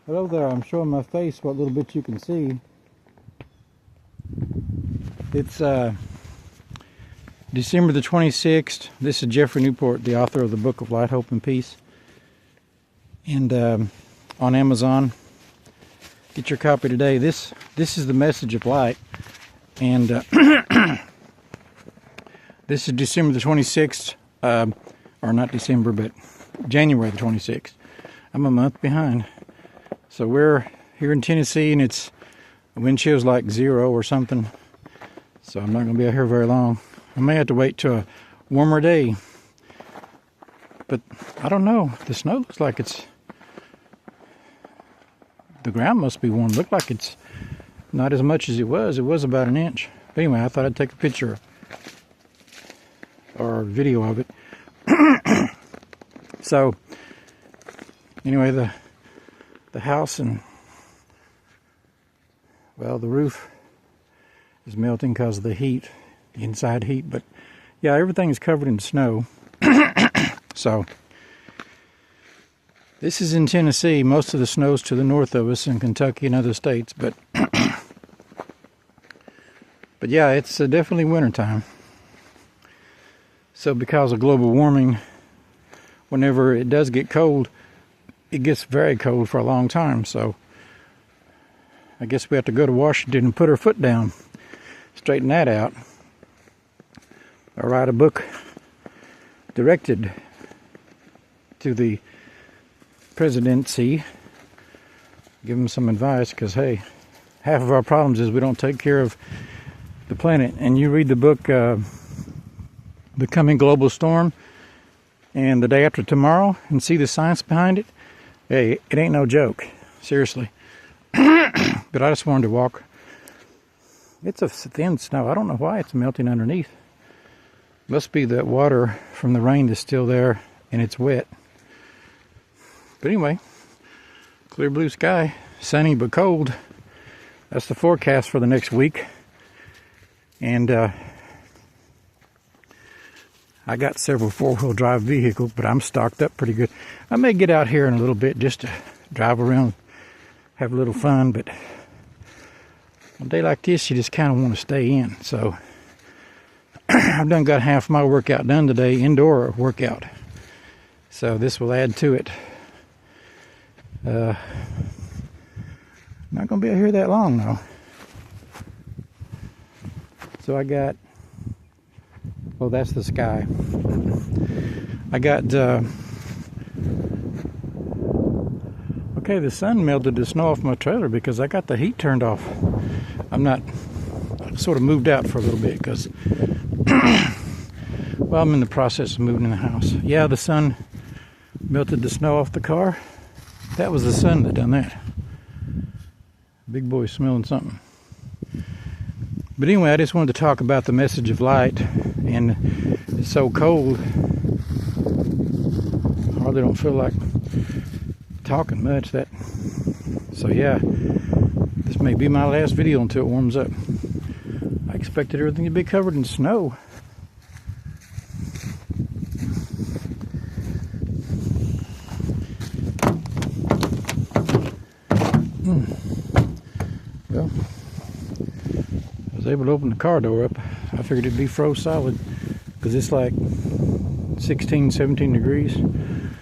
Hello there, I'm showing my face, what little bit you can see. It's December the 26th. This is Jeffrey Newport, the author of the book of Light, Hope, and Peace. And on Amazon, get your copy today. This is the message of light. And this is December the 26th, or not December, but January the 26th. I'm a month behind. So we're here in Tennessee, and it's wind chill's like 0 or something. So I'm not going to be out here very long. I may have to wait till a warmer day. But I don't know. The snow looks like it's... The ground must be warm. Looked like it's not as much as it was. It was about an inch. But anyway, I thought I'd take a picture or video of it. So, anyway, the house and, well, the roof is melting because of the heat, the inside heat. But, yeah, everything is covered in snow. So, this is in Tennessee. Most of the snow's to the north of us in Kentucky and other states. But, but yeah, it's definitely wintertime. So because of global warming, whenever it does get cold, it gets very cold for a long time. So I guess we have to go to Washington and put our foot down, straighten that out, or write a book directed to the presidency, give them some advice, because hey, half of our problems is we don't take care of the planet. And you read the book The Coming Global Storm and The Day After Tomorrow and see the science behind it. Hey, it ain't no joke, seriously. But I just wanted to walk. It's a thin snow. I don't know why it's melting underneath. Must be that water from the rain that's still there and it's wet. But anyway, clear blue sky, sunny but cold. That's the forecast for the next week. And I got several four-wheel drive vehicles, but I'm stocked up pretty good. I may get out here in a little bit just to drive around, have a little fun, but on a day like this, you just kind of want to stay in. So I've got half my workout done today, indoor workout. So this will add to it. Not going to be out here that long, though. So I got... Well, that's the sky. I got, okay, the sun melted the snow off my trailer because I got the heat turned off. I sort of moved out for a little bit because, well, I'm in the process of moving in the house. Yeah, the sun melted the snow off the car. That was the sun that done that. Big boy smelling something. But anyway, I just wanted to talk about the message of light. And it's so cold, hardly don't feel like talking much. So yeah, this may be my last video until it warms up. I expected everything to be covered in snow. Well, I was able to open the car door up. I figured it'd be froze solid because it's like 16, 17 degrees. And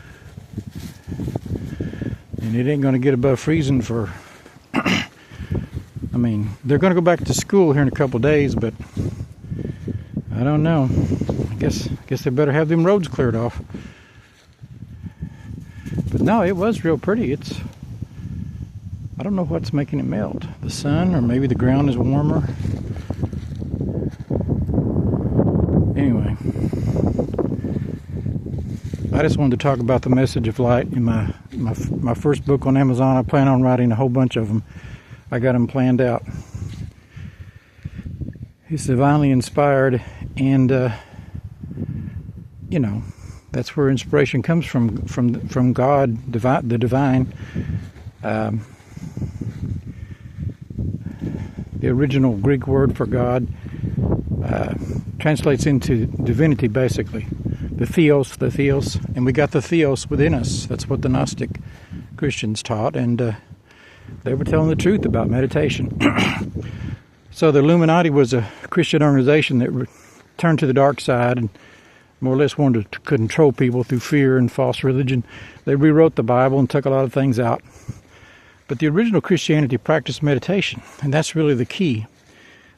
it ain't going to get above freezing for... I mean, they're going to go back to school here in a couple days, but I don't know. I guess they better have them roads cleared off. But no, it was real pretty. I don't know what's making it melt. The sun, or maybe the ground is warmer. Anyway, I just wanted to talk about the message of light in my first book on Amazon. I plan on writing a whole bunch of them. I got them planned out. It's divinely inspired, and you know, that's where inspiration comes from God, the divine. The original Greek word for God translates into divinity, basically. The theos, and we got the theos within us. That's what the Gnostic Christians taught, and They were telling the truth about meditation. So the Illuminati was a Christian organization that turned to the dark side and more or less wanted to control people through fear and false religion. They rewrote the Bible and took a lot of things out. But the original Christianity practiced meditation, and that's really the key.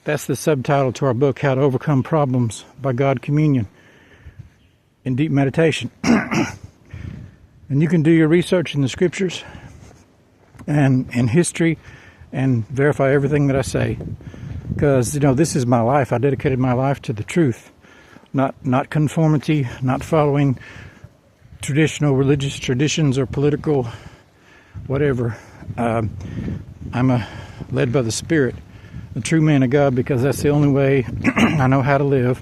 That's the subtitle to our book, How to Overcome Problems by God Communion in Deep Meditation. And you can do your research in the scriptures and in history and verify everything that I say. Because, this is my life. I dedicated my life to the truth. Not conformity, not following traditional religious traditions or political whatever. I'm led by the Spirit, a true man of God, because that's the only way I know how to live.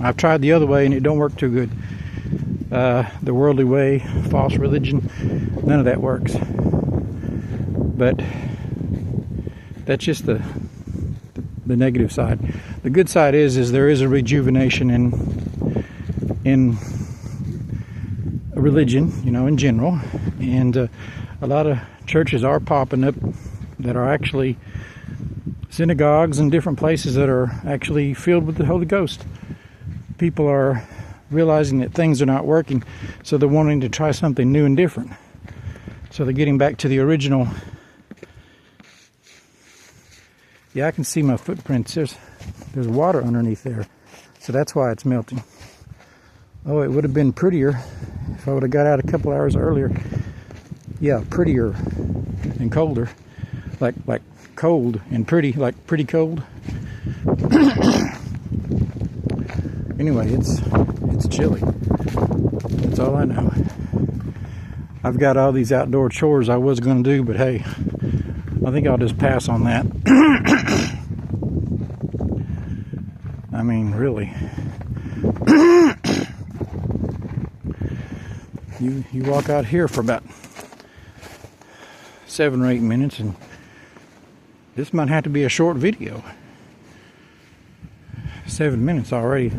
I've tried the other way and it don't work too good. The worldly way, false religion, none of that works. But that's just the negative side. The good side is there is a rejuvenation in religion, in general, and a lot of churches are popping up that are actually synagogues and different places that are actually filled with the Holy Ghost. People are realizing that things are not working, so they're wanting to try something new and different. So they're getting back to the original. Yeah, I can see my footprints. There's water underneath there, so that's why it's melting. Oh, it would have been prettier if I would have got out a couple hours earlier. Yeah, prettier and colder, like cold and pretty, like pretty cold. Anyway, it's chilly. That's all I know. I've got all these outdoor chores I was going to do, but hey, I think I'll just pass on that. I mean, really. You walk out here for about 7 or 8 minutes, and this might have to be a short video. 7 minutes already.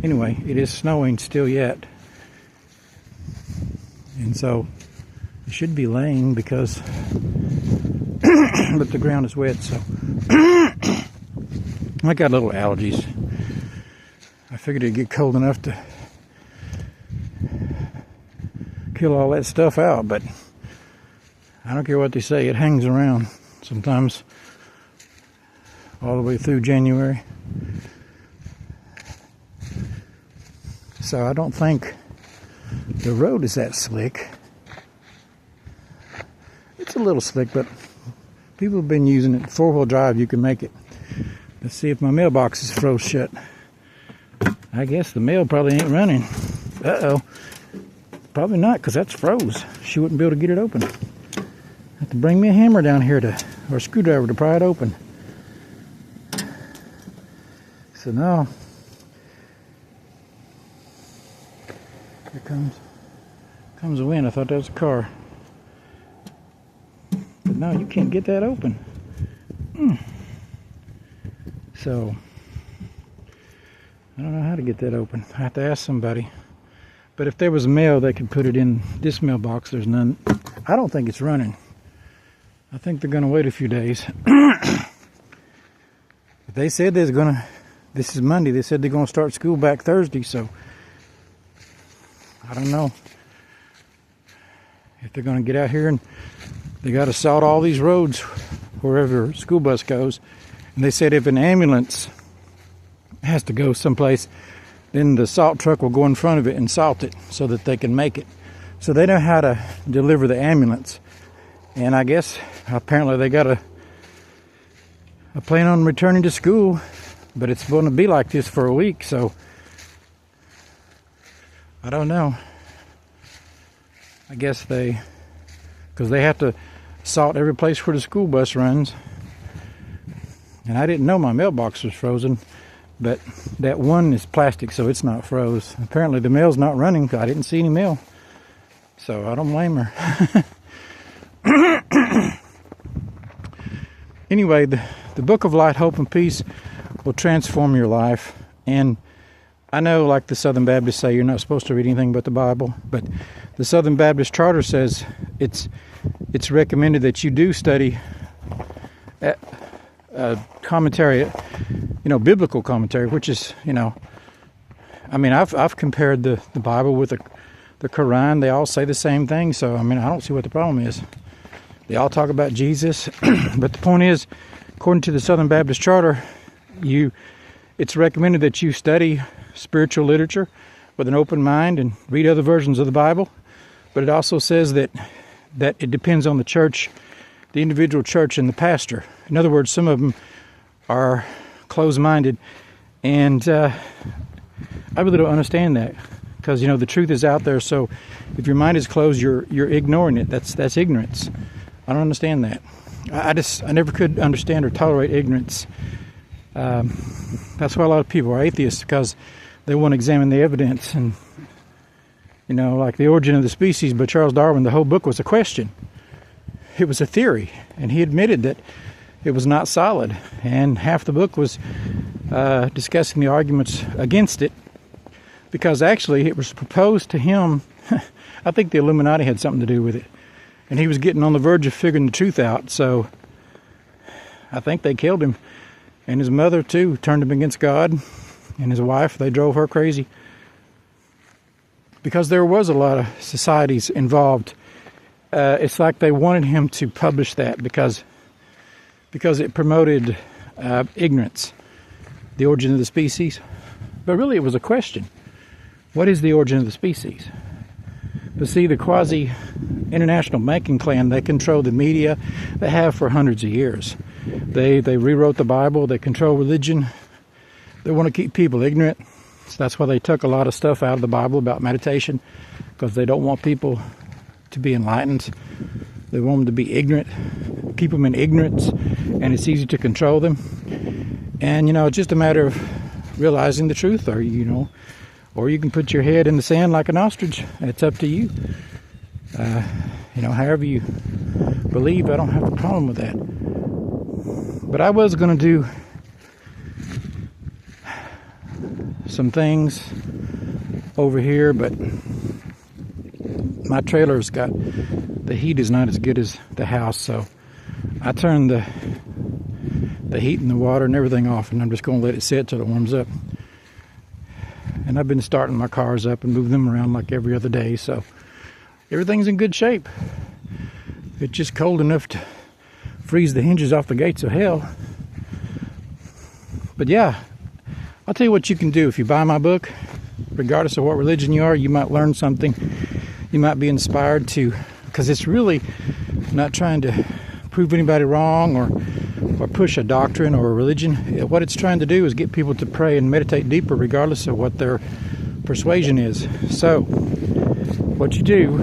Anyway, it is snowing still yet. And so it should be laying because but the ground is wet, so I got little allergies. I figured it'd get cold enough to kill all that stuff out, but I don't care what they say, it hangs around sometimes all the way through January. So I don't think the road is that slick. It's a little slick, but people have been using it. 4-wheel drive, you can make it. Let's see if my mailbox is froze shut. I guess the mail probably ain't running. Uh-oh. Probably not, because that's froze. She wouldn't be able to get it open. Have to bring me a hammer down here or a screwdriver to pry it open. So now, here comes the wind. I thought that was a car. But no, you can't get that open. So, I don't know how to get that open. I have to ask somebody. But if there was mail, they could put it in this mailbox. There's none. I don't think it's running. I think they're going to wait a few days. But they said this is Monday. They said they're going to start school back Thursday, so I don't know if they're going to get out here, and they got to salt all these roads wherever a school bus goes. And they said if an ambulance has to go someplace, then the salt truck will go in front of it and salt it so that they can make it. So they know how to deliver the ambulance. And I guess apparently they got a plan on returning to school, but it's going to be like this for a week, so I don't know. I guess because they have to salt every place where the school bus runs. And I didn't know my mailbox was frozen, but that one is plastic, so it's not froze. Apparently the mail's not running because I didn't see any mail, so I don't blame her. Anyway, the Book of Light, Hope, and Peace will transform your life. And I know, like the Southern Baptists say, you're not supposed to read anything but the Bible, but the Southern Baptist Charter says it's recommended that you do study commentary, biblical commentary, which is, I mean, I've compared the Bible with the Quran. They all say the same thing, so I mean, I don't see what the problem is. They all talk about Jesus, but the point is, according to the Southern Baptist Charter, it's recommended that you study spiritual literature with an open mind and read other versions of the Bible. But it also says that it depends on the church, the individual church, and the pastor. In other words, some of them are closed-minded, and I really don't understand that, because the truth is out there. So if your mind is closed, you're ignoring it. That's ignorance. I don't understand that. I never could understand or tolerate ignorance. That's why a lot of people are atheists, because they want to examine the evidence. And like The Origin of the Species by Charles Darwin, the whole book was a question. It was a theory, and he admitted that it was not solid. And half the book was discussing the arguments against it, because actually it was proposed to him. I think the Illuminati had something to do with it, and he was getting on the verge of figuring the truth out. So I think they killed him, and his mother too turned him against God, and his wife, they drove her crazy, because there was a lot of societies involved. It's like they wanted him to publish that because it promoted ignorance, the origin of the species. But really it was a question. What is the origin of the species? But see, the quasi-international banking clan, they control the media. They have for hundreds of years. They rewrote the Bible. They control religion. They want to keep people ignorant. So that's why they took a lot of stuff out of the Bible about meditation, because they don't want people to be enlightened. They want them to be ignorant, keep them in ignorance, and it's easy to control them. And, it's just a matter of realizing the truth, or you can put your head in the sand like an ostrich. It's up to you. However you believe, I don't have a problem with that. But I was going to do some things over here, but my trailer's got, the heat is not as good as the house, so I turned the heat and the water and everything off, and I'm just going to let it sit till it warms up. And I've been starting my cars up and moving them around like every other day, so everything's in good shape. It's just cold enough to freeze the hinges off the gates of hell. But yeah, I'll tell you what you can do. If you buy my book, regardless of what religion you are, you might learn something. You might be inspired to, because it's really not trying to prove anybody wrong or push a doctrine or a religion. What it's trying to do is get people to pray and meditate deeper, regardless of what their persuasion is. So what you do